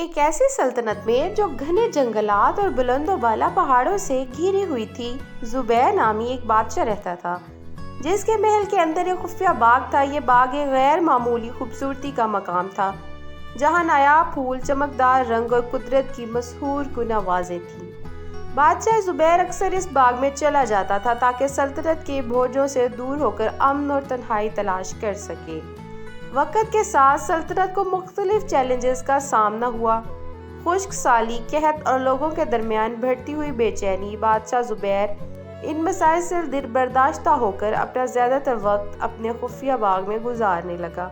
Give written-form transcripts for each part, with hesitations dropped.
ایک ایسی سلطنت میں جو گھنے جنگلات اور بلند و بالا پہاڑوں سے گھری ہوئی تھی، زبیر نامی ایک بادشاہ رہتا تھا جس کے محل کے اندر ایک خفیہ باغ تھا۔ یہ باغ ایک غیر معمولی خوبصورتی کا مقام تھا جہاں نایاب پھول، چمکدار رنگ اور قدرت کی مسحور کن آوازیں تھیں۔ بادشاہ زبیر اکثر اس باغ میں چلا جاتا تھا تاکہ سلطنت کے بوجھوں سے دور ہو کر امن اور تنہائی تلاش کر سکے۔ وقت کے ساتھ سلطنت کو مختلف چیلنجز کا سامنا ہوا: خشک سالی، قحط اور لوگوں کے درمیان بڑھتی ہوئی بے چینی۔ بادشاہ زبیر ان مسائل سے دل برداشتہ ہو کر اپنا زیادہ تر وقت اپنے خفیہ باغ میں گزارنے لگا۔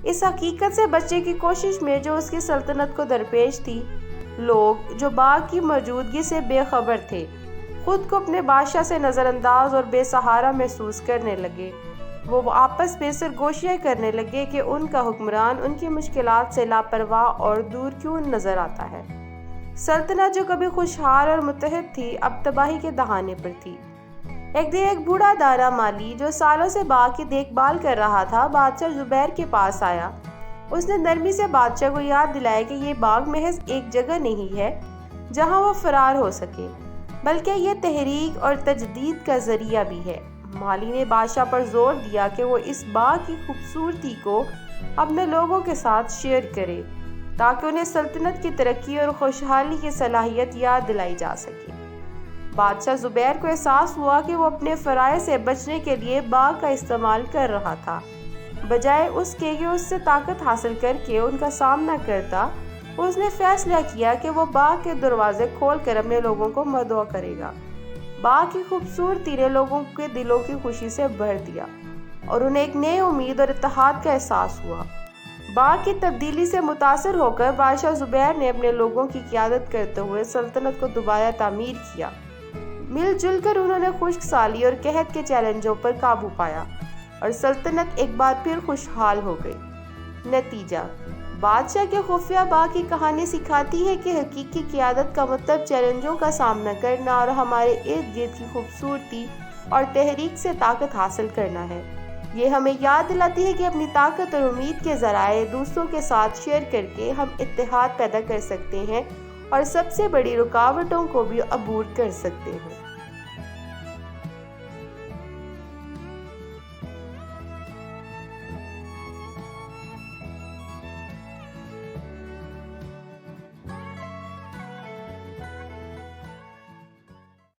اس حقیقت سے بچنے کی کوشش میں جو اس کی سلطنت کو درپیش تھی، لوگ جو باغ کی موجودگی سے بے خبر تھے خود کو اپنے بادشاہ سے نظر انداز اور بے سہارا محسوس کرنے لگے۔ وہ آپس میں سرگوشیاں کرنے لگے کہ ان کا حکمران ان کی مشکلات سے لاپرواہ اور دور کیوں نظر آتا ہے۔ سلطنت جو کبھی خوشحال اور متحد تھی، اب تباہی کے دہانے پر تھی۔ ایک دن ایک بوڑھا دانا مالی جو سالوں سے باغ کی دیکھ بھال کر رہا تھا، بادشاہ زبیر کے پاس آیا۔ اس نے نرمی سے بادشاہ کو یاد دلایا کہ یہ باغ محض ایک جگہ نہیں ہے جہاں وہ فرار ہو سکے، بلکہ یہ تحریک اور تجدید کا ذریعہ بھی ہے۔ مالی نے بادشاہ پر زور دیا کہ وہ اس باغ کی خوبصورتی کو اپنے لوگوں کے ساتھ شیئر کرے تاکہ انہیں سلطنت کی ترقی اور خوشحالی کی صلاحیت یاد دلائی جا سکے۔ بادشاہ زبیر کو احساس ہوا کہ وہ اپنے فرائض سے بچنے کے لیے باغ کا استعمال کر رہا تھا، بجائے اس کے کہ اس سے طاقت حاصل کر کے ان کا سامنا کرتا۔ اس نے فیصلہ کیا کہ وہ باغ کے دروازے کھول کر اپنے لوگوں کو مدعو کرے گا۔ باغ کی خوبصورتی نے لوگوں کے دلوں کی خوشی سے بھر دیا اور انہیں ایک نئی امید اور اتحاد کا احساس ہوا۔ باغ کی تبدیلی سے متاثر ہو کر بادشاہ زبیر نے اپنے لوگوں کی قیادت کرتے ہوئے سلطنت کو دوبارہ تعمیر کیا۔ مل جل کر انہوں نے خشک سالی اور قحط کے چیلنجوں پر قابو پایا اور سلطنت ایک بار پھر خوشحال ہو گئی۔ نتیجہ: بادشاہ کے خفیہ باغ کی کہانی سکھاتی ہے کہ حقیقی قیادت کا مطلب چیلنجوں کا سامنا کرنا اور ہمارے ارد گرد کی خوبصورتی اور تحریک سے طاقت حاصل کرنا ہے۔ یہ ہمیں یاد دلاتی ہے کہ اپنی طاقت اور امید کے ذرائع دوسروں کے ساتھ شیئر کر کے ہم اتحاد پیدا کر سکتے ہیں اور سب سے بڑی رکاوٹوں کو بھی عبور کر سکتے ہیں۔